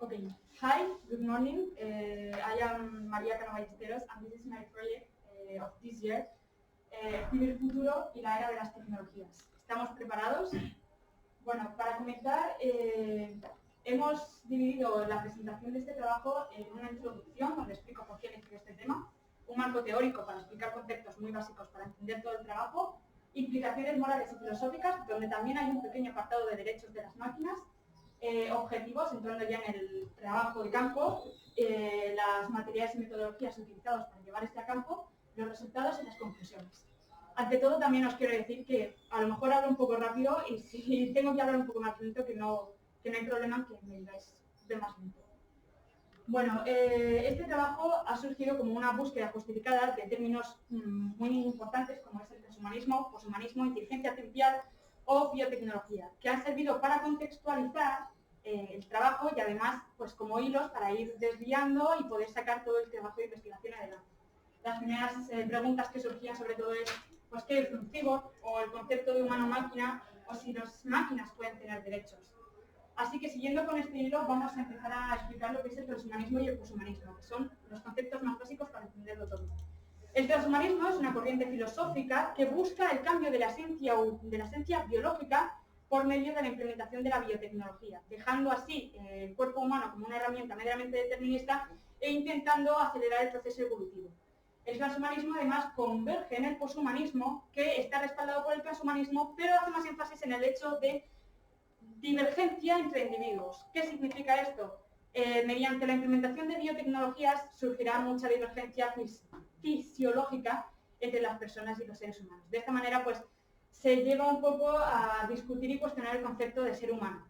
Okay. Hi, good morning. I am María Cano Ballesteros, and this is my project of this year, Escribir el futuro y la era de las tecnologías. ¿Estamos preparados? Bueno, para comenzar, hemos dividido la presentación de este trabajo en una introducción, donde explico por qué he elegido este tema, un marco teórico para explicar conceptos muy básicos para entender todo el trabajo, implicaciones morales y filosóficas, donde también hay un pequeño apartado de derechos de las máquinas, objetivos, entrando ya en el trabajo de campo, las materiales y metodologías utilizados para llevar este a campo, los resultados y las conclusiones. Ante todo, también os quiero decir que a lo mejor hablo un poco rápido y si tengo que hablar un poco más lento, que no hay problema, que me digáis de más lento. Bueno, este trabajo ha surgido como una búsqueda justificada de términos muy importantes como es el transhumanismo, poshumanismo, inteligencia artificial o biotecnología, que han servido para contextualizar el trabajo y además pues como hilos para ir desviando y poder sacar todo el trabajo de investigación adelante. Las primeras preguntas que surgían sobre todo es pues, ¿qué es un cyborg? O el concepto de humano-máquina, o si las máquinas pueden tener derechos. Así que siguiendo con este hilo vamos a empezar a explicar lo que es el transhumanismo y el poshumanismo, que son los conceptos más básicos para entenderlo todo. El transhumanismo es una corriente filosófica que busca el cambio de la esencia biológica por medio de la implementación de la biotecnología, dejando así el cuerpo humano como una herramienta meramente determinista e intentando acelerar el proceso evolutivo. El transhumanismo además converge en el poshumanismo, que está respaldado por el transhumanismo, pero hace más énfasis en el hecho de divergencia entre individuos. ¿Qué significa esto? Mediante la implementación de biotecnologías surgirá mucha divergencia fisiológica entre las personas y los seres humanos. De esta manera, pues, se lleva un poco a discutir y cuestionar el concepto de ser humano.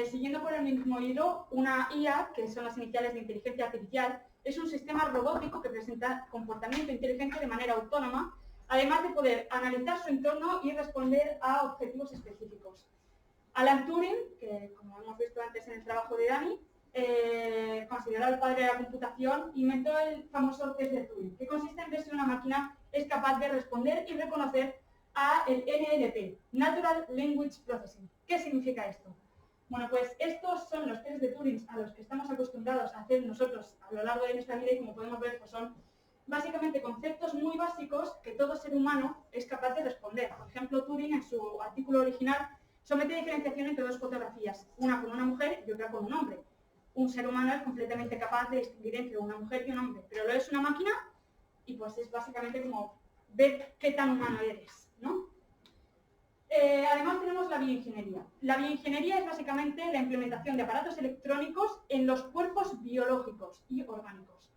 Siguiendo por el mismo hilo, una IA, que son las iniciales de inteligencia artificial, es un sistema robótico que presenta comportamiento inteligente de manera autónoma, además de poder analizar su entorno y responder a objetivos específicos. Alan Turing, que como hemos visto antes en el trabajo de Dani, considerado el padre de la computación, inventó el famoso test de Turing, que consiste en ver si una máquina es capaz de responder y reconocer a el NLP, Natural Language Processing. ¿Qué significa esto? Bueno, pues estos son los test de Turing a los que estamos acostumbrados a hacer nosotros a lo largo de nuestra vida y como podemos ver, pues son básicamente conceptos muy básicos que todo ser humano es capaz de responder. Por ejemplo, Turing en su artículo original somete diferenciación entre dos fotografías, una con una mujer y otra con un hombre. Un ser humano es completamente capaz de distinguir entre una mujer y un hombre, pero lo es una máquina y pues es básicamente como ver qué tan humano eres, ¿no? Además tenemos la bioingeniería. La bioingeniería es básicamente la implementación de aparatos electrónicos en los cuerpos biológicos y orgánicos.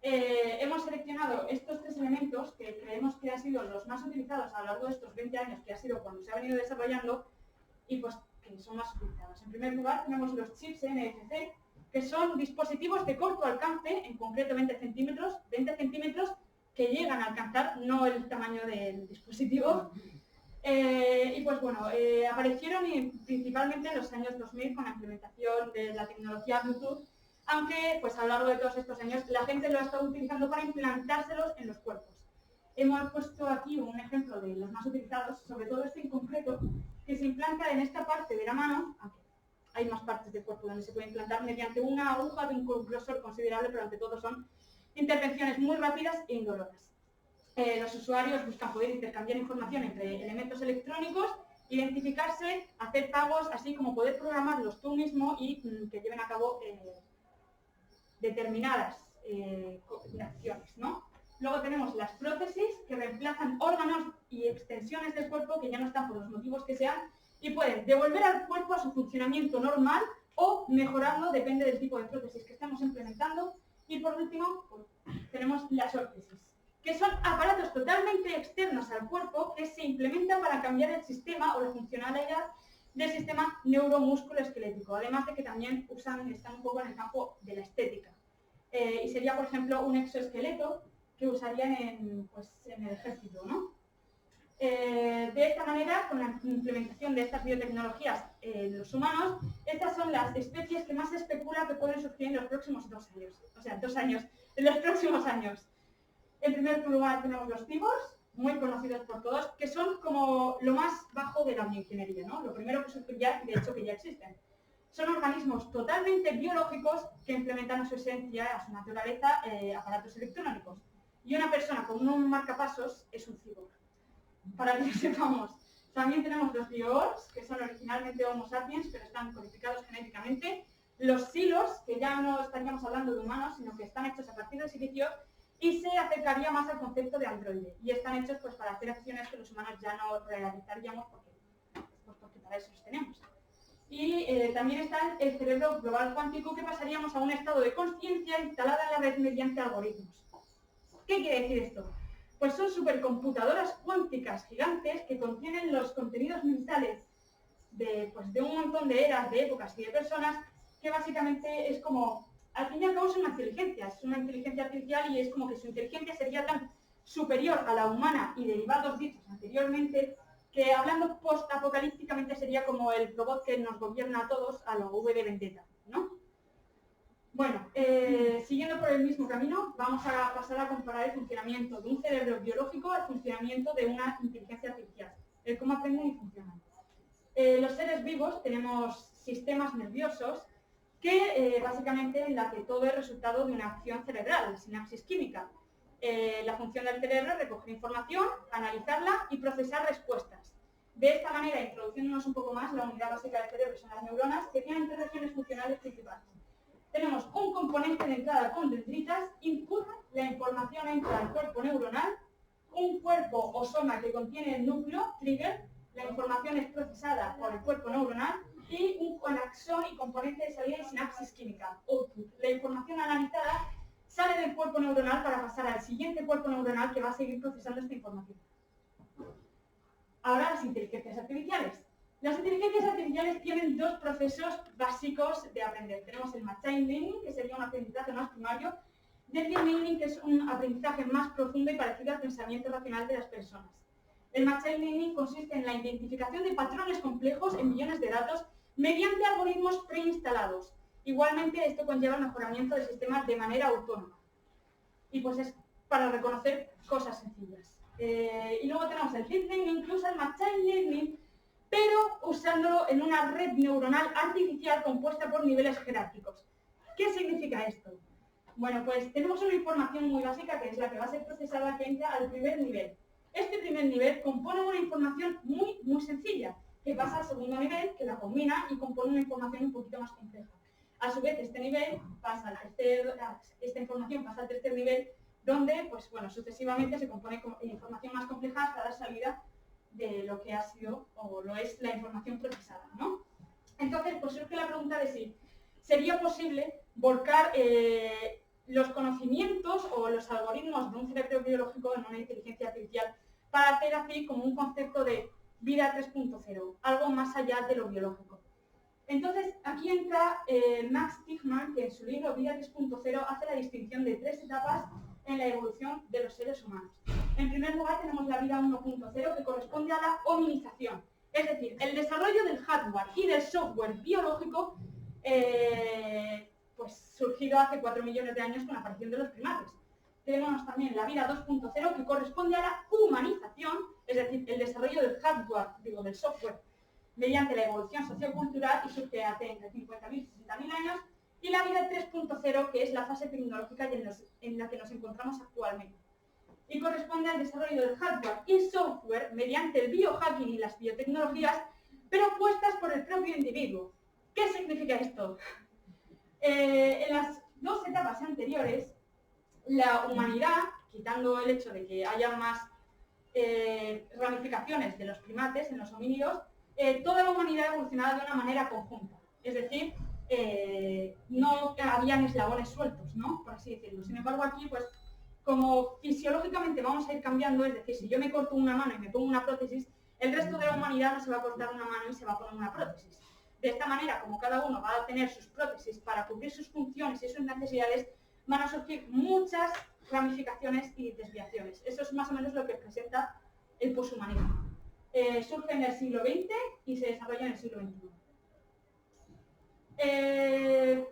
Hemos seleccionado estos tres elementos que creemos que han sido los más utilizados a lo largo de estos 20 años, que ha sido cuando se ha venido desarrollando, y pues que son más utilizados. En primer lugar tenemos los chips NFC, que son dispositivos de corto alcance, en concreto 20 centímetros, que llegan a alcanzar, no el tamaño del dispositivo. Y pues bueno, aparecieron principalmente en los años 2000 con la implementación de la tecnología Bluetooth, aunque pues a lo largo de todos estos años la gente lo ha estado utilizando para implantárselos en los cuerpos. Hemos puesto aquí un ejemplo de los más utilizados, sobre todo este en concreto, que se implanta en esta parte de la mano, aunque hay más partes del cuerpo donde se puede implantar mediante una aguja de un grosor considerable, pero ante todo son intervenciones muy rápidas e indoloras. Los usuarios buscan poder intercambiar información entre elementos electrónicos, identificarse, hacer pagos, así como poder programarlos tú mismo y que lleven a cabo determinadas acciones, ¿no? Luego tenemos las prótesis, que reemplazan órganos y extensiones del cuerpo que ya no están por los motivos que sean y pueden devolver al cuerpo a su funcionamiento normal o mejorarlo, depende del tipo de prótesis que estemos implementando. Y por último, pues, tenemos las órtesis, que son aparatos totalmente externos al cuerpo que se implementan para cambiar el sistema o la funcionalidad del sistema neuromusculoesquelético, además de que también están un poco en el campo de la estética. Y sería, por ejemplo, un exoesqueleto que usarían en el ejército, ¿no? De esta manera, con la implementación de estas biotecnologías en los humanos, estas son las especies que más se especula que pueden surgir en los próximos 2 años. O sea, 2 años, en los próximos años. En primer lugar tenemos los cyborgs, muy conocidos por todos, que son como lo más bajo de la bioingeniería, ¿no? Lo primero que surgiría, de hecho, que ya existen. son organismos totalmente biológicos que implementan a su esencia, a su naturaleza, aparatos electrónicos. Y una persona con un marcapasos es un cyborg. Para que lo sepamos. También tenemos los bioorgs, que son originalmente Homo sapiens, pero están codificados genéticamente. Los silos, que ya no estaríamos hablando de humanos, sino que están hechos a partir de silicio, y se acercaría más al concepto de androide. Y están hechos pues, para hacer acciones que los humanos ya no realizaríamos porque para eso los tenemos. Y también está el cerebro global cuántico, que pasaríamos a un estado de conciencia instalada en la red mediante algoritmos. ¿Qué quiere decir esto? Pues son supercomputadoras cuánticas gigantes que contienen los contenidos mentales de un montón de eras, de épocas y de personas, que básicamente es como, al fin y al cabo es una inteligencia artificial, y es como que su inteligencia sería tan superior a la humana y derivados dichos anteriormente, que hablando post-apocalípticamente sería como el robot que nos gobierna a todos a lo V de Vendetta, ¿no? Bueno, siguiendo por el mismo camino, vamos a pasar a comparar el funcionamiento de un cerebro biológico al funcionamiento de una inteligencia artificial, el cómo aprenden y funcionan. Los seres vivos tenemos sistemas nerviosos que básicamente en la que todo es resultado de una acción cerebral, sinapsis química. La función del cerebro es recoger información, analizarla y procesar respuestas. De esta manera, introduciéndonos un poco más, la unidad básica del cerebro son las neuronas, que tienen tres regiones funcionales principales. Tenemos un componente de entrada con dendritas, input, la información entra al cuerpo neuronal, un cuerpo o soma que contiene el núcleo, trigger, la información es procesada por el cuerpo neuronal, y un axón y componente de salida y sinapsis química, output. La información analizada sale del cuerpo neuronal para pasar al siguiente cuerpo neuronal que va a seguir procesando esta información. Ahora las inteligencias artificiales. Las inteligencias artificiales tienen dos procesos básicos de aprender. Tenemos el machine learning, que sería un aprendizaje más primario, y el deep learning, que es un aprendizaje más profundo y parecido al pensamiento racional de las personas. El machine learning consiste en la identificación de patrones complejos en millones de datos mediante algoritmos preinstalados. Igualmente, esto conlleva el mejoramiento del sistema de manera autónoma. Y pues es para reconocer cosas sencillas. Y luego tenemos el deep learning, incluso el machine learning, pero usándolo en una red neuronal artificial compuesta por niveles jerárquicos. ¿Qué significa esto? Bueno, pues tenemos una información muy básica, que es la que va a ser procesada, que entra al primer nivel. Este primer nivel compone una información muy sencilla, que pasa al segundo nivel, que la combina y compone una información un poquito más compleja. A su vez, esta información pasa al tercer nivel, donde, pues bueno, sucesivamente se compone información más compleja hasta la salida de lo que ha sido o lo es la información procesada, ¿no? Entonces, pues surge la pregunta de si sería posible volcar los conocimientos o los algoritmos de un cerebro biológico en una inteligencia artificial para hacer así como un concepto de vida 3.0, algo más allá de lo biológico. Entonces, aquí entra Max Tegmark, que en su libro Vida 3.0 hace la distinción de tres etapas en la evolución de los seres humanos. En primer lugar, tenemos la vida 1.0, que corresponde a la hominización, es decir, el desarrollo del hardware y del software biológico, pues surgido hace 4 millones de años con la aparición de los primates. Tenemos también la vida 2.0, que corresponde a la humanización, es decir, el desarrollo del hardware, del software, mediante la evolución sociocultural, y surge hace entre 50.000 y 60.000 años, y la vida 3.0, que es la fase tecnológica en la que nos encontramos actualmente. Y corresponde al desarrollo del hardware y software mediante el biohacking y las biotecnologías, pero puestas por el propio individuo. ¿Qué significa esto? En las dos etapas anteriores, la humanidad, quitando el hecho de que haya más ramificaciones de los primates en los homínidos, toda la humanidad evolucionaba de una manera conjunta. Es decir, no habían eslabones sueltos, ¿no? Por así decirlo. Sin embargo, aquí, pues, como fisiológicamente vamos a ir cambiando, es decir, si yo me corto una mano y me pongo una prótesis, el resto de la humanidad no se va a cortar una mano y se va a poner una prótesis. De esta manera, como cada uno va a tener sus prótesis para cubrir sus funciones y sus necesidades, van a surgir muchas ramificaciones y desviaciones. Eso es más o menos lo que presenta el poshumanismo. Surge en el siglo XX y se desarrolla en el siglo XXI.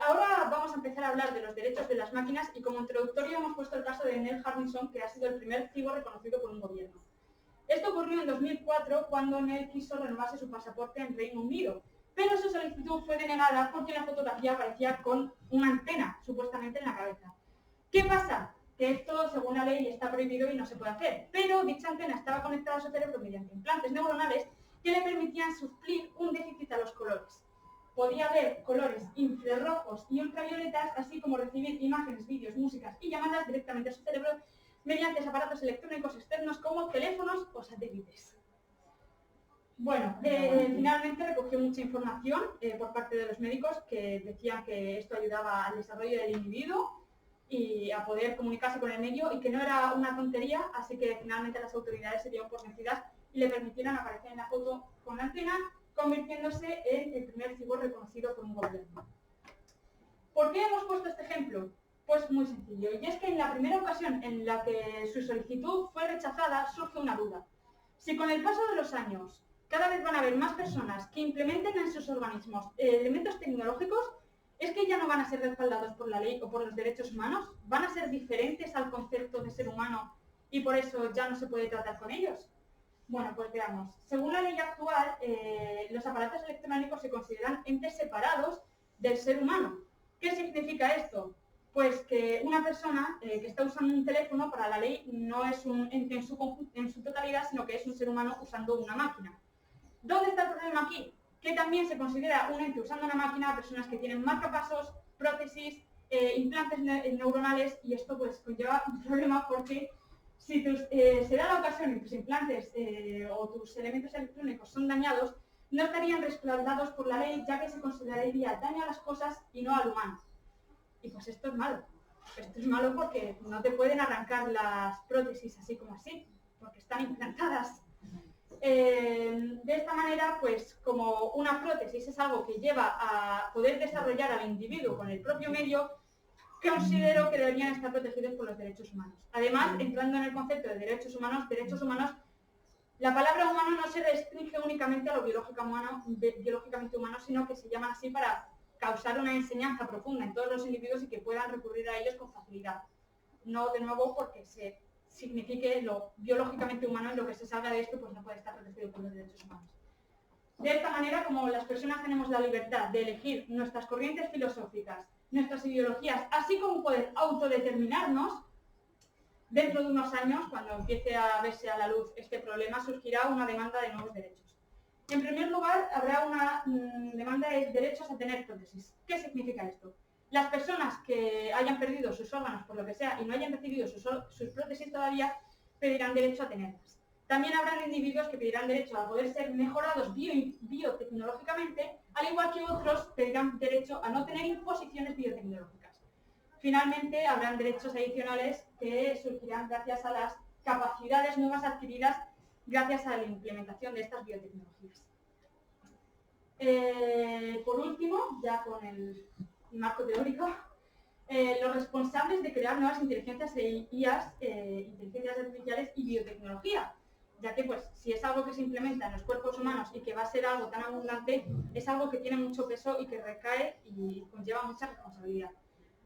Ahora vamos a empezar a hablar de los derechos de las máquinas, y como introductorio hemos puesto el caso de Neil Harbinson, que ha sido el primer cyborg reconocido por un gobierno. Esto ocurrió en 2004, cuando Neil quiso renovarse su pasaporte en Reino Unido, pero su solicitud fue denegada porque la fotografía aparecía con una antena, supuestamente en la cabeza. ¿Qué pasa? Que esto, según la ley, está prohibido y no se puede hacer, pero dicha antena estaba conectada a su cerebro mediante implantes neuronales que le permitían suplir un déficit a los colores. Podía ver colores infrarrojos y ultravioletas, así como recibir imágenes, vídeos, músicas y llamadas directamente a su cerebro mediante aparatos electrónicos externos como teléfonos o satélites. Bueno, finalmente recogió mucha información por parte de los médicos que decían que esto ayudaba al desarrollo del individuo y a poder comunicarse con el medio y que no era una tontería, así que finalmente las autoridades se dieron por vencidas y le permitieron aparecer en la foto con la antena, convirtiéndose en el primer cyborg reconocido por un gobierno. ¿Por qué hemos puesto este ejemplo? Pues muy sencillo, y es que en la primera ocasión en la que su solicitud fue rechazada surge una duda. Si con el paso de los años cada vez van a haber más personas que implementen en sus organismos elementos tecnológicos, ¿es que ya no van a ser respaldados por la ley o por los derechos humanos? ¿Van a ser diferentes al concepto de ser humano y por eso ya no se puede tratar con ellos? Bueno, pues veamos. Según la ley actual, los aparatos electrónicos se consideran entes separados del ser humano. ¿Qué significa esto? Pues que una persona que está usando un teléfono para la ley no es un ente en su totalidad, sino que es un ser humano usando una máquina. ¿Dónde está el problema aquí? Que también se considera un ente usando una máquina a personas que tienen marcapasos, prótesis, implantes neuronales, y esto pues conlleva un problema porque si se da la ocasión y tus implantes o tus elementos electrónicos son dañados, no estarían respaldados por la ley, ya que se consideraría daño a las cosas y no al humano. Y pues esto es malo. Esto es malo porque no te pueden arrancar las prótesis así como así, porque están implantadas. De esta manera, pues como una prótesis es algo que lleva a poder desarrollar al individuo con el propio medio, considero que deberían estar protegidos por los derechos humanos. Además, entrando en el concepto de derechos humanos, la palabra humano no se restringe únicamente a lo biológicamente humano, sino que se llaman así para causar una enseñanza profunda en todos los individuos y que puedan recurrir a ellos con facilidad. No, de nuevo, porque se signifique lo biológicamente humano y lo que se salga de esto pues no puede estar protegido por los derechos humanos. De esta manera, como las personas tenemos la libertad de elegir nuestras corrientes filosóficas, nuestras ideologías, así como poder autodeterminarnos, dentro de unos años, cuando empiece a verse a la luz este problema, surgirá una demanda de nuevos derechos. En primer lugar, habrá una demanda de derechos a tener prótesis. ¿Qué significa esto? Las personas que hayan perdido sus órganos por lo que sea y no hayan recibido sus prótesis todavía, pedirán derecho a tenerlas. También habrán individuos que pedirán derecho a poder ser mejorados biotecnológicamente, al igual que otros pedirán derecho a no tener imposiciones biotecnológicas. Finalmente, habrán derechos adicionales que surgirán gracias a las capacidades nuevas adquiridas gracias a la implementación de estas biotecnologías. Por último, ya con el marco teórico, los responsables de crear nuevas inteligencias IAs, inteligencias artificiales y biotecnología, ya que pues si es algo que se implementa en los cuerpos humanos y que va a ser algo tan abundante, es algo que tiene mucho peso y que recae y conlleva mucha responsabilidad.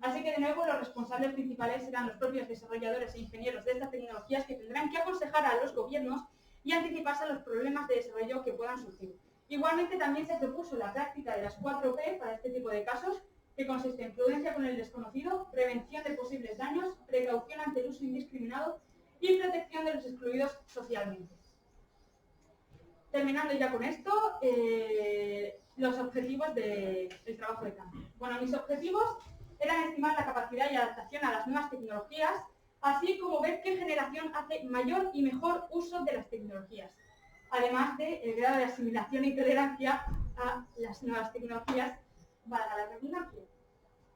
Así que de nuevo los responsables principales serán los propios desarrolladores e ingenieros de estas tecnologías, que tendrán que aconsejar a los gobiernos y anticiparse a los problemas de desarrollo que puedan surgir. Igualmente también se propuso la práctica de las 4P para este tipo de casos, que consiste en prudencia con el desconocido, prevención de posibles daños, precaución ante el uso indiscriminado y protección de los excluidos socialmente. Terminando ya con esto, los objetivos del trabajo de campo. Bueno, mis objetivos eran estimar la capacidad y adaptación a las nuevas tecnologías, así como ver qué generación hace mayor y mejor uso de las tecnologías, además del grado de asimilación y tolerancia a las nuevas tecnologías, valga la redundancia.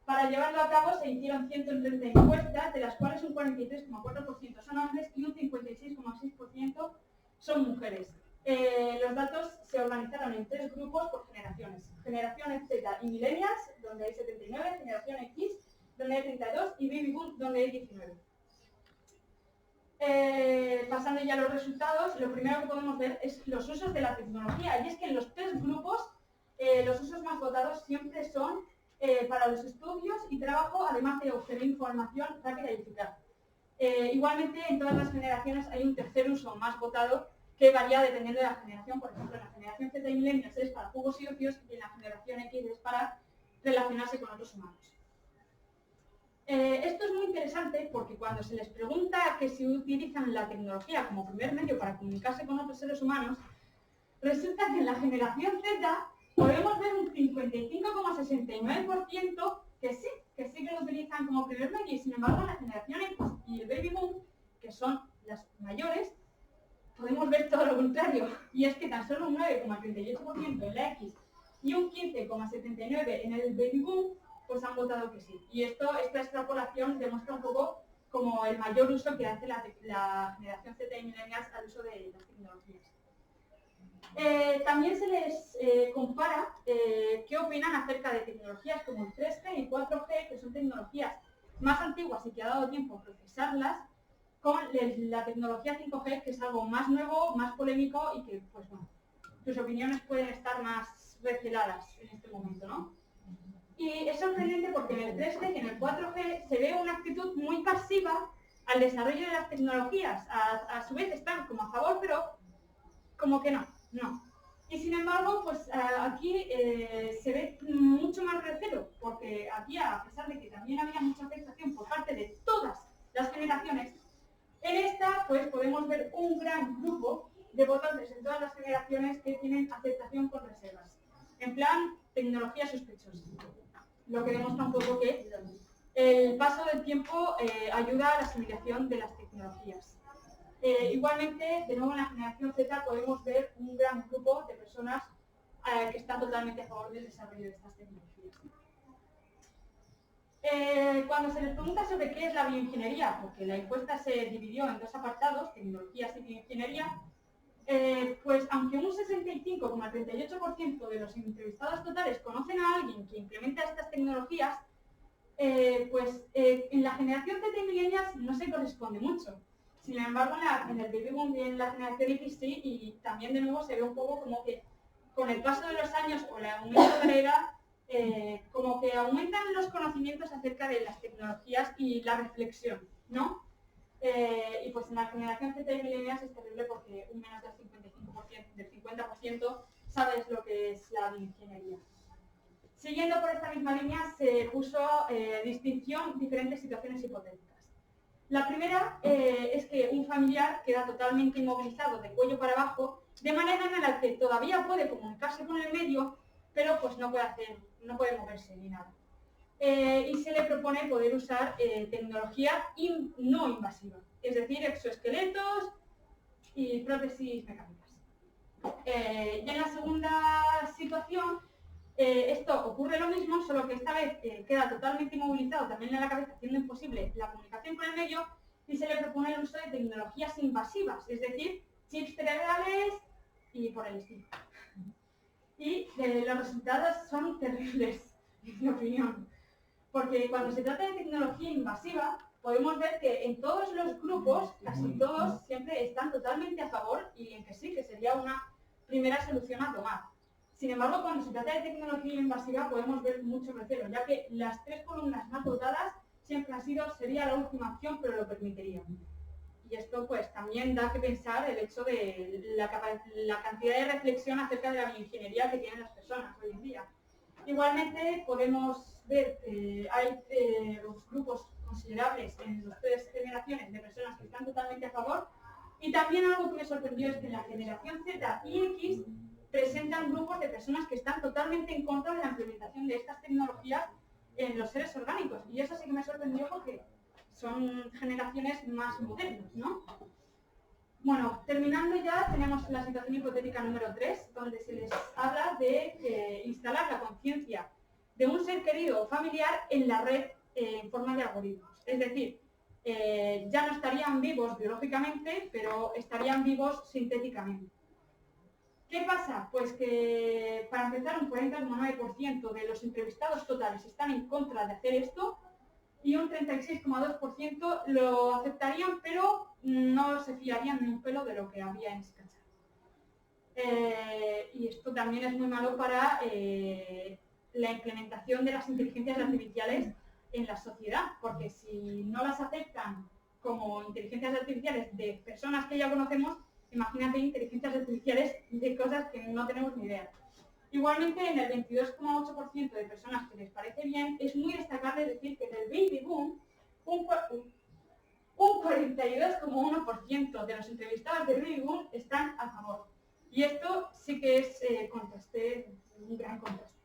Para llevarlo a cabo se hicieron 130 encuestas, de las cuales un 43,4% son hombres y un 56,6% son mujeres. Los datos se organizaron en 3 grupos por generaciones. Generación Z y Millennials, donde hay 79, Generación X, donde hay 32, y Baby Boom, donde hay 19. Pasando ya a los resultados, lo primero que podemos ver es los usos de la tecnología, y es que en los 3 grupos los usos más votados siempre son para los estudios y trabajo, además de obtener información rápida y eficaz. Igualmente, en todas las generaciones hay un tercer uso más votado, que varía dependiendo de la generación. Por ejemplo, en la generación Z y millennials es para juegos y ocios y en la generación X es para relacionarse con otros humanos. Esto es muy interesante porque cuando se les pregunta que si utilizan la tecnología como primer medio para comunicarse con otros seres humanos, resulta que en la generación Z podemos ver un 55,69% que sí lo utilizan como primer medio, y sin embargo en la generación X y el Baby Boom, que son las mayores, podemos ver todo lo contrario, y es que tan solo un 9,38% en la X y un 15,79% en el Baby Boom pues han votado que sí. Y esta extrapolación demuestra un poco como el mayor uso que hace la generación Z y millennials al uso de las tecnologías. También se les compara qué opinan acerca de tecnologías como el 3G y 4G, que son tecnologías más antiguas y que ha dado tiempo a procesarlas, con la tecnología 5G, que es algo más nuevo, más polémico y que, pues bueno, tus opiniones pueden estar más receladas en este momento, ¿no? Y es sorprendente porque en el 3G y en el 4G se ve una actitud muy pasiva al desarrollo de las tecnologías. A su vez están como a favor, pero como que no. Y sin embargo, pues aquí se ve mucho más recelo, porque aquí, a pesar de que también había mucha aceptación por parte de todas las generaciones, en esta pues podemos ver un gran grupo de votantes en todas las generaciones que tienen aceptación con reservas. En plan, tecnología sospechosa. Lo que demuestra un poco que el paso del tiempo ayuda a la asimilación de las tecnologías. Igualmente, de nuevo en la generación Z podemos ver un gran grupo de personas que están totalmente a favor del desarrollo de estas tecnologías. Cuando se les pregunta sobre qué es la bioingeniería, porque la encuesta se dividió en dos apartados, tecnologías y bioingeniería, pues aunque un 65,38% de los entrevistados totales conocen a alguien que implementa estas tecnologías, en la generación Z y millennials no se corresponde mucho. Sin embargo, en el Baby Boom y en la generación X sí, y también de nuevo se ve un poco como que con el paso de los años o el aumento de la edad, como que aumentan los conocimientos acerca de las tecnologías y la reflexión, ¿no? Y pues en la generación Z y millennials es terrible porque un menos del 50% sabes lo que es la bioingeniería. Siguiendo por esta misma línea, se puso distinción diferentes situaciones hipotéticas. La primera es que un familiar queda totalmente inmovilizado de cuello para abajo, de manera en la que todavía puede comunicarse con el medio, pero pues no puede moverse ni nada. Y se le propone poder usar tecnología no invasiva, es decir, exoesqueletos y prótesis mecánicas. Y en la segunda situación, esto ocurre lo mismo, solo que esta vez queda totalmente inmovilizado también en la cabeza, haciendo imposible la comunicación con el medio, y se le propone el uso de tecnologías invasivas, es decir, chips cerebrales y por el estilo. Y los resultados son terribles, en mi opinión, porque cuando se trata de tecnología invasiva, podemos ver que en todos los grupos, casi todos, siempre están totalmente a favor y en que sí, que sería una primera solución a tomar. Sin embargo, cuando se trata de tecnología invasiva podemos ver mucho recelo, ya que las tres columnas más votadas siempre sería la última opción, pero lo permitiría. Y esto pues también da que pensar el hecho de la cantidad de reflexión acerca de la bioingeniería que tienen las personas hoy en día. Igualmente podemos ver que hay grupos considerables en las tres generaciones de personas que están totalmente a favor, y también algo que me sorprendió es que en la generación Z y X presentan grupos de personas que están totalmente en contra de la implementación de estas tecnologías en los seres orgánicos, y eso sí que me sorprendió porque son generaciones más modernas, ¿no? Bueno, terminando ya, tenemos la situación hipotética número 3, donde se les habla de instalar la conciencia de un ser querido o familiar en la red en forma de algoritmos. Es decir, ya no estarían vivos biológicamente, pero estarían vivos sintéticamente. ¿Qué pasa? Pues que, para empezar, un 40,9% de los entrevistados totales están en contra de hacer esto, y un 36,2% lo aceptarían, pero no se fiarían ni un pelo de lo que había en ese cacharro. Y esto también es muy malo para la implementación de las inteligencias artificiales en la sociedad, porque si no las aceptan como inteligencias artificiales de personas que ya conocemos, imagínate inteligencias artificiales de cosas que no tenemos ni idea. Igualmente, en el 22,8% de personas que les parece bien, es muy destacable decir que del baby boom, un 42,1% de los entrevistados del baby boom están a favor. Y esto sí que es un gran contraste.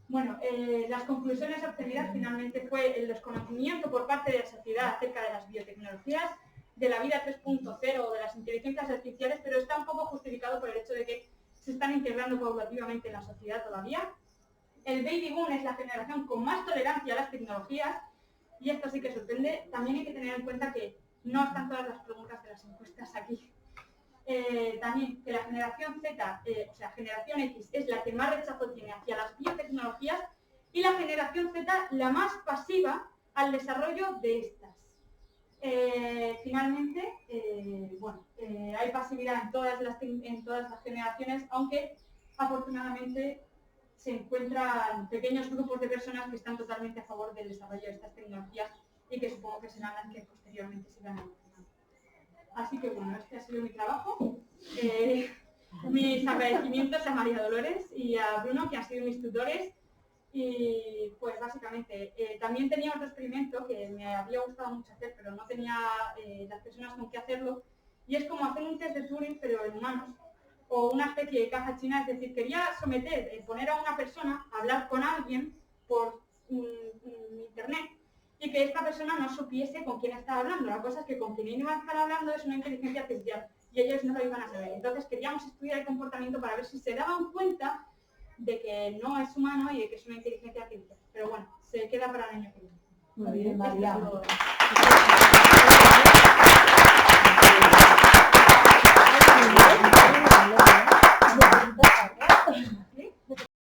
Bueno, las conclusiones obtenidas finalmente fue el desconocimiento por parte de la sociedad acerca de las biotecnologías, de la vida 3.0 o de las inteligencias artificiales, pero está un poco justificado por el hecho de que se están integrando paulativamente en la sociedad todavía. El baby boom es la generación con más tolerancia a las tecnologías, y esto sí que sorprende. También hay que tener en cuenta que no están todas las preguntas de las encuestas aquí. También que la generación Z, o sea, generación X, es la que más rechazo tiene hacia las biotecnologías, y la generación Z la más pasiva al desarrollo de estas. Finalmente, hay pasividad en todas las generaciones, aunque afortunadamente se encuentran pequeños grupos de personas que están totalmente a favor del desarrollo de estas tecnologías y que supongo que serán las que posteriormente sigan evolucionando. Así que bueno, este ha sido mi trabajo. Mis agradecimientos a María Dolores y a Bruno, que han sido mis tutores. Y pues básicamente, también tenía otro experimento que me había gustado mucho hacer, pero no tenía las personas con qué hacerlo, y es como hacer un test de Turing, pero en humanos, o una especie de caja china. Es decir, quería poner a una persona a hablar con alguien por internet, y que esta persona no supiese con quién estaba hablando. La cosa es que con quien iba a estar hablando es una inteligencia artificial, y ellos no lo iban a saber. Entonces queríamos estudiar el comportamiento para ver si se daban cuenta de que no es humano y de que es una inteligencia artificial. Pero bueno, se queda para el año que viene. Muy bien, María. Gracias.